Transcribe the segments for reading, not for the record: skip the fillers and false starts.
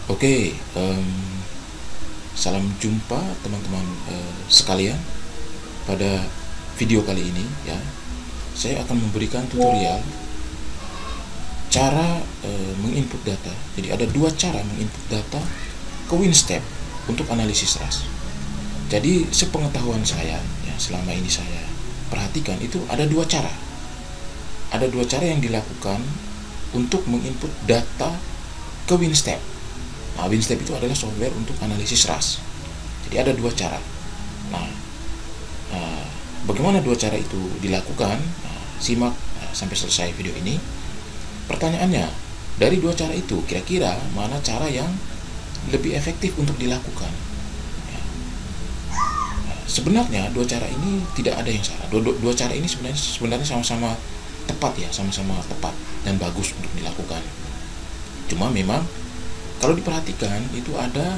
Oke, salam jumpa teman-teman sekalian. Pada video kali ini ya, saya akan memberikan tutorial cara menginput data. Jadi ada dua cara menginput data ke WinStep untuk analisis RAS. Jadi sepengetahuan saya ya, selama ini saya perhatikan itu ada dua cara. Ada dua cara yang dilakukan untuk menginput data ke WinStep. Nah, WinStep itu adalah software untuk analisis RAS. Jadi ada dua cara. Nah, bagaimana dua cara itu dilakukan? Nah, simak sampai selesai video ini. Pertanyaannya, dari dua cara itu, kira-kira mana cara yang lebih efektif untuk dilakukan? Ya. Sebenarnya dua cara ini tidak ada yang salah. Dua cara ini sebenarnya sama-sama tepat ya, sama-sama tepat dan bagus untuk dilakukan. Cuma memang kalau diperhatikan itu ada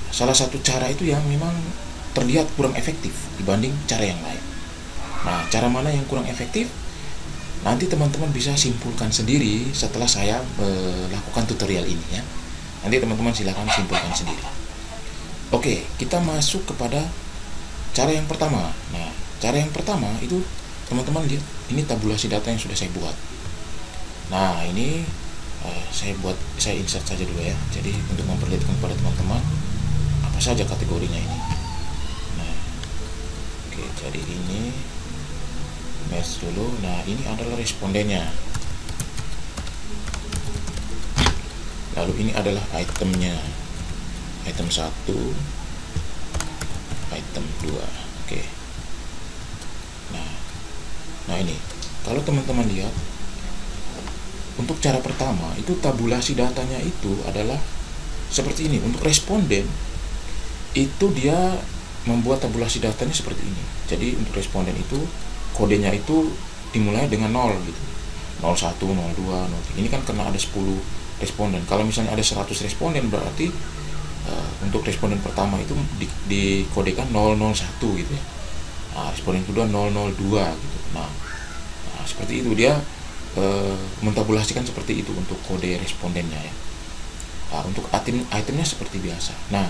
salah satu cara itu yang memang terlihat kurang efektif dibanding cara yang lain. Nah, cara mana yang kurang efektif? Nanti teman-teman bisa simpulkan sendiri setelah saya melakukan tutorial ini ya. Nanti teman-teman silakan simpulkan sendiri. Oke, kita masuk kepada cara yang pertama. Nah, cara yang pertama itu teman-teman lihat, ini tabulasi data yang sudah saya buat. Nah, ini saya insert saja dulu ya. Jadi untuk memperlihatkan kepada teman-teman apa saja kategorinya ini. Nah, oke, jadi ini match dulu. Nah, ini adalah respondennya. Lalu ini adalah itemnya. Item 1, item 2. Oke. Nah, ini kalau teman-teman lihat, untuk cara pertama itu tabulasi datanya itu adalah seperti ini. Untuk responden itu dia membuat tabulasi datanya seperti ini. Jadi untuk responden itu kodenya itu dimulai dengan 0 gitu. 01, 02, 03. Ini kan karena ada 10 responden. Kalau misalnya ada 100 responden berarti untuk responden pertama itu dikodekan 001 gitu ya. Nah, responden kedua 002 gitu. Nah, seperti itu dia mentabulasikan seperti itu untuk kode respondennya ya. Nah, untuk itemnya seperti biasa. Nah,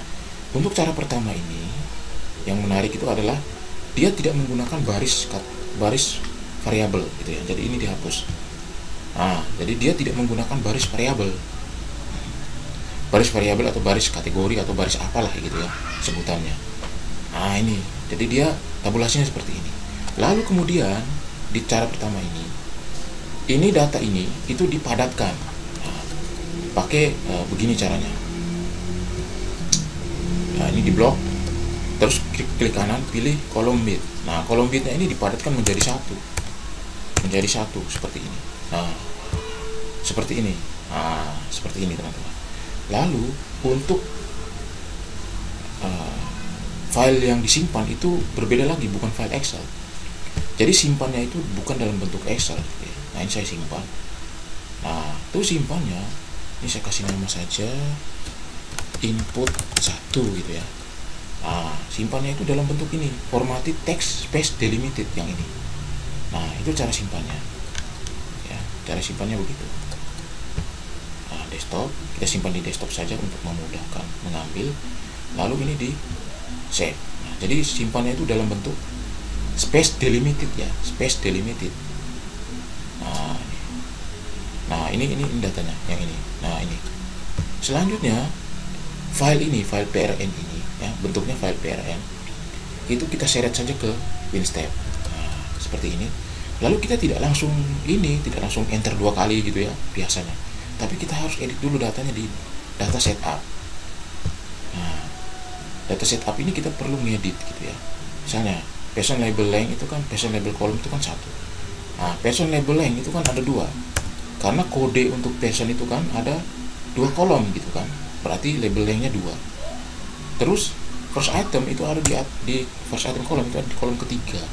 untuk cara pertama ini yang menarik itu adalah dia tidak menggunakan baris variabel gitu ya. Jadi ini dihapus. Nah, jadi dia tidak menggunakan baris variabel. Baris variabel atau baris kategori atau baris apalah gitu ya sebutannya. Nah, ini. Jadi dia tabulasinya seperti ini. Lalu kemudian di cara pertama ini data ini itu dipadatkan. Nah, pakai begini caranya. Nah, ini di blok, terus klik kanan, pilih kolom bit. Nah, kolom bitnya ini dipadatkan menjadi satu seperti ini. Nah, seperti ini. Nah, seperti ini teman-teman. Lalu untuk file yang disimpan itu berbeda lagi, bukan file Excel. Jadi simpannya itu bukan dalam bentuk Excel. Nah, ini saya simpan. Nah, itu simpannya ini saya kasih nama saja input 1 gitu ya. Nah, simpannya itu dalam bentuk ini, formatted text space delimited yang ini. Nah, itu cara simpannya ya, cara simpannya begitu. Nah, desktop, kita simpan di desktop saja untuk memudahkan mengambil. Lalu ini di save. Nah, jadi simpannya itu dalam bentuk space delimited ya, space delimited. Nah, ini datanya yang ini. Nah, ini. Selanjutnya file PRN ini ya, bentuknya file PRN. Itu kita seret saja ke WinStep. Nah, seperti ini. Lalu kita tidak langsung enter 2 kali gitu ya biasanya. Tapi kita harus edit dulu datanya di data setup. Nah, data setup ini kita perlu ngedit gitu ya. Misalnya person label length itu kan, person label column itu kan 1. Nah, person label length itu kan ada 2. Karena kode untuk person itu kan ada 2 kolom gitu kan. Berarti label length-nya 2. Terus first item itu ada di first item column itu ada di kolom ketiga.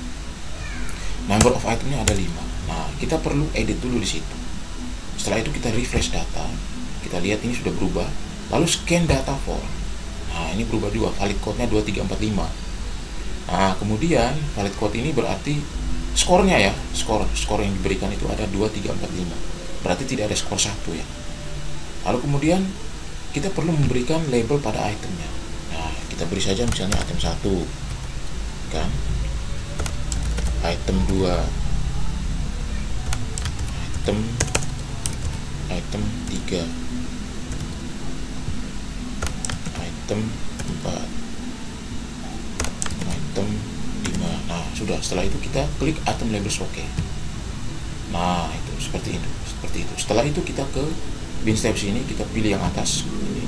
Number of itemnya ada 5. Nah, kita perlu edit dulu di situ. Setelah itu kita refresh data. Kita lihat ini sudah berubah. Lalu scan data for. Nah, ini berubah juga. Valid code-nya 2345. Nah, kemudian valid code ini berarti skornya ya, skor yang diberikan itu ada 2345. Berarti tidak ada skor 1 ya. Lalu kemudian kita perlu memberikan label pada itemnya. Nah, kita beri saja misalnya item 1 kan, item 2, item 3, item 4, item 5. Nah, sudah. Setelah itu kita klik item labels OK. Nah, itu seperti itu. Setelah itu kita ke bin step sini, kita pilih yang atas ini.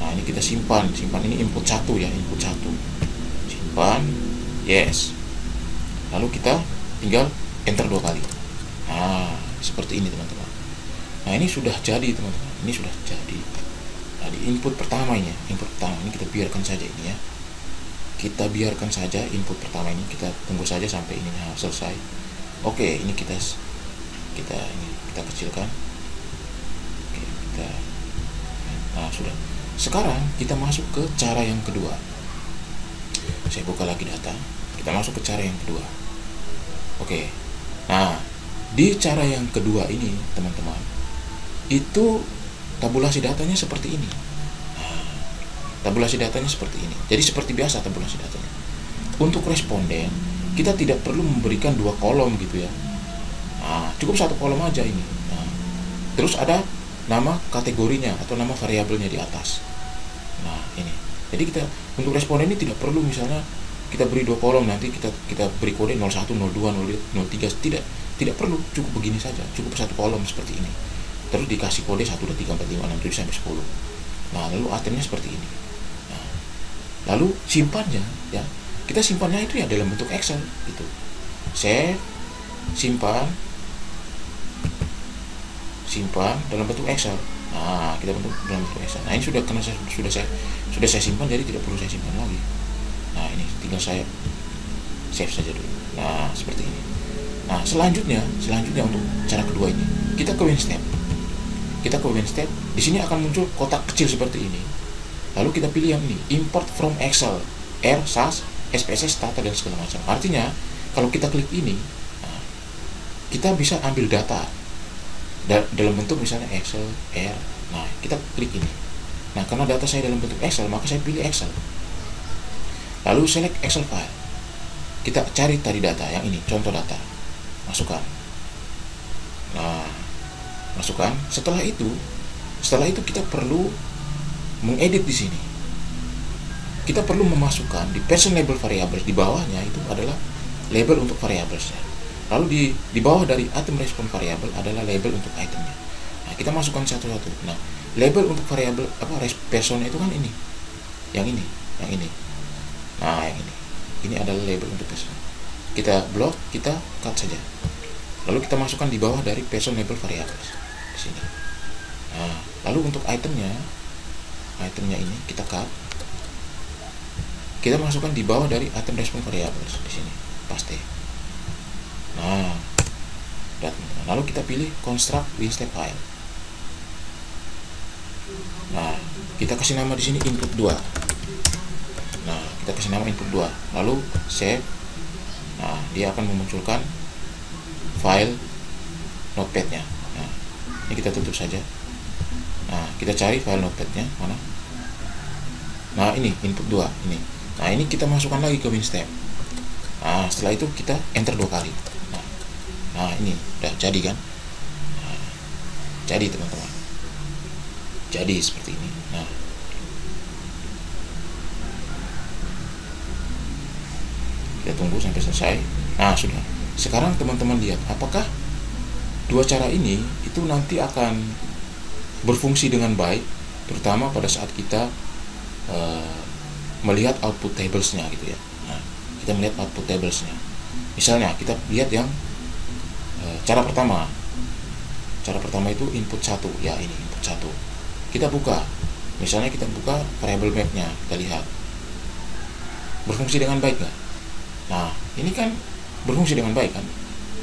Nah, ini kita simpan ini input 1 ya, input 1. Simpan, yes. Lalu kita tinggal enter 2 kali. Nah, seperti ini teman-teman. Nah, ini sudah jadi teman-teman. Ini sudah jadi. Nah, di input pertama ini kita biarkan saja ini ya. Kita biarkan saja input pertama ini, kita tunggu saja sampai ini selesai. Oke, ini kita kecilkan. Oke, nah, sudah. Sekarang kita masuk ke cara yang kedua. Saya buka lagi data. Kita masuk ke cara yang kedua. Oke. Nah, di cara yang kedua ini, teman-teman, itu tabulasi datanya seperti ini. Nah, tabulasi datanya seperti ini. Jadi seperti biasa tabulasi datanya. Untuk responden, kita tidak perlu memberikan 2 kolom gitu ya. Nah, cukup 1 kolom aja ini. Nah, terus ada nama kategorinya atau nama variabelnya di atas. Nah, ini. Jadi kita untuk responden ini tidak perlu misalnya kita beri 2 kolom, nanti kita beri kode 01, 02, 03. Tidak perlu, cukup begini saja. Cukup 1 kolom seperti ini. Terus dikasih kode 1, 2, 3, 4, 5, 6, 7 sampai 10. Nah, lalu itemnya seperti ini. Nah, lalu simpannya ya. Kita simpannya itu ya dalam bentuk Excel gitu. Save, simpan dalam bentuk Excel. Nah, kita bentuk dalam bentuk Excel. Nah, ini sudah karena sudah saya simpan, jadi tidak perlu saya simpan lagi. Nah, ini tinggal saya save saja dulu. Nah, seperti ini. Nah, selanjutnya untuk cara kedua ini, kita ke win step. Di sini akan muncul kotak kecil seperti ini. Lalu kita pilih yang ini, import from Excel, R, SAS, SPSS, data dan segala macam. Artinya, kalau kita klik ini, nah, kita bisa ambil data dalam bentuk misalnya Excel, R. Nah, kita klik ini. Nah, karena data saya dalam bentuk Excel, maka saya pilih Excel. Lalu select Excel file. Kita cari tadi data yang ini, contoh data. Masukkan. Nah, masukkan. Setelah itu kita perlu mengedit di sini. Kita perlu memasukkan di person label variables, di bawahnya itu adalah label untuk variablesnya. Lalu di bawah dari item respon variable adalah label untuk itemnya. Nah, kita masukkan satu-satu. Nah, label untuk variabel person itu kan ini. Yang ini. Nah, yang ini. Ini adalah label untuk person. Kita blok, kita cut saja. Lalu kita masukkan di bawah dari person label variables di sini. Nah, lalu untuk itemnya ini kita cut. Kita masukkan di bawah dari item respon variables di sini. Paste. Nah, lalu kita pilih construct win step file. Nah, kita kasih nama di sini input 2. Nah, kita kasih nama input 2. Lalu save. Nah, dia akan memunculkan file notepad-nya. Nah, ini kita tutup saja. Nah, kita cari file notepad-nya mana? Nah, ini input 2 ini. Nah, ini kita masukkan lagi ke win step. Nah, setelah itu kita enter 2 kali. Nah, ini udah jadi kan? Nah, jadi teman-teman. Jadi seperti ini. Nah, kita tunggu sampai selesai. Nah, sudah. Sekarang teman-teman lihat, apakah dua cara ini itu nanti akan berfungsi dengan baik, terutama pada saat kita melihat output tablesnya gitu ya. Nah, kita melihat output tablesnya. Misalnya kita lihat yang cara pertama itu input 1 ya, ini input 1. Kita buka, misalnya kita buka variable mapnya, kita lihat berfungsi dengan baik nggak? Nah, ini kan berfungsi dengan baik kan?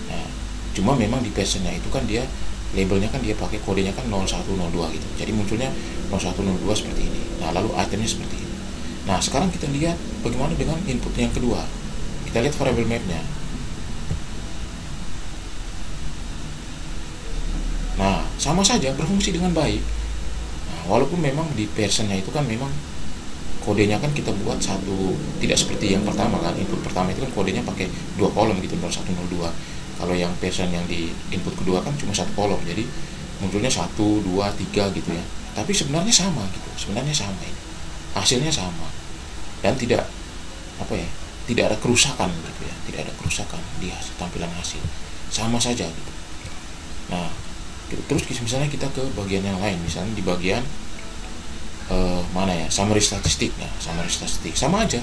Nah, cuma memang di personnya itu kan dia labelnya kan dia pakai kodenya kan 0102 gitu, jadi munculnya 0102 seperti ini. Nah, lalu itemnya seperti ini. Nah, sekarang kita lihat bagaimana dengan input yang kedua. Kita lihat variable mapnya. Nah, sama saja berfungsi dengan baik. Nah, walaupun memang di Pearsonnya itu kan memang kodenya kan kita buat satu, tidak seperti yang pertama kan. Input pertama itu kan kodenya pakai 2 kolom gitu, 0102. Kalau yang Pearson yang di input kedua kan cuma 1 kolom, jadi munculnya 1, 2, 3 gitu ya. Tapi sebenarnya sama gitu, sebenarnya sama ini, hasilnya sama, dan tidak tidak ada kerusakan gitu ya, tidak ada kerusakan di tampilan hasil, sama saja gitu. Nah gitu. Terus misalnya kita ke bagian yang lain, misalnya di bagian mana ya, summary statistik. Nah, summary statistik sama aja.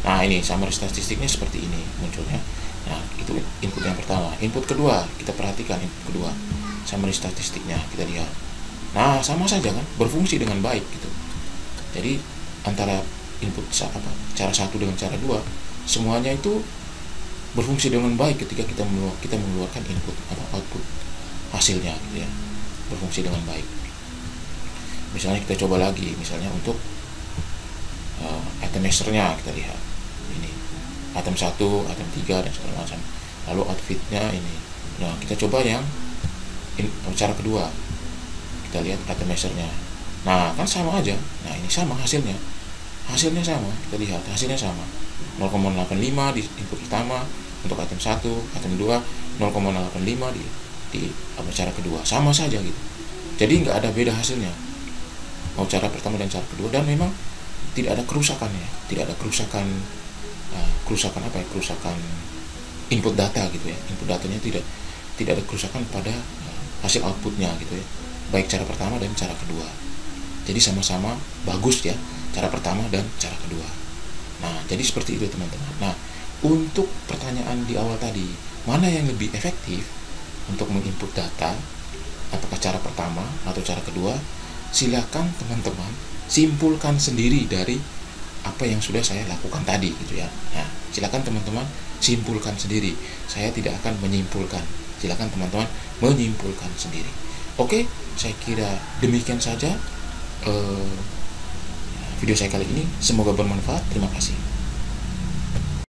Nah, ini summary statistiknya seperti ini munculnya. Nah, itu input yang pertama. Input kedua, kita perhatikan input kedua, summary statistiknya kita lihat. Nah, sama saja kan, berfungsi dengan baik gitu. Jadi antara input cara satu dengan cara dua, semuanya itu berfungsi dengan baik ketika kita mengeluarkan input atau output hasilnya gitu ya, berfungsi dengan baik. Misalnya kita coba lagi, misalnya untuk item masternya kita lihat ini, item 1, item 3 dan segala macam. Lalu outfitnya ini. Nah, kita coba yang cara kedua, kita lihat item masternya. Nah, kan sama aja. Nah, ini sama hasilnya sama, kita lihat hasilnya sama, 0,85 di input pertama untuk item 1, item 2 0,85 di cara kedua, sama saja gitu. Jadi nggak ada beda hasilnya, mau cara pertama dan cara kedua, dan memang tidak ada kerusakan ya, tidak ada kerusakan kerusakan input data gitu ya. Input datanya tidak ada kerusakan pada hasil outputnya gitu ya, baik cara pertama dan cara kedua. Jadi sama-sama bagus ya, cara pertama dan cara kedua. Nah, jadi seperti itu teman-teman. Nah, untuk pertanyaan di awal tadi, mana yang lebih efektif untuk menginput data, apakah cara pertama atau cara kedua? Silakan teman-teman simpulkan sendiri dari apa yang sudah saya lakukan tadi gitu ya. Nah, silakan teman-teman simpulkan sendiri. Saya tidak akan menyimpulkan. Silakan teman-teman menyimpulkan sendiri. Oke, saya kira demikian saja video saya kali ini. Semoga bermanfaat. Terima kasih.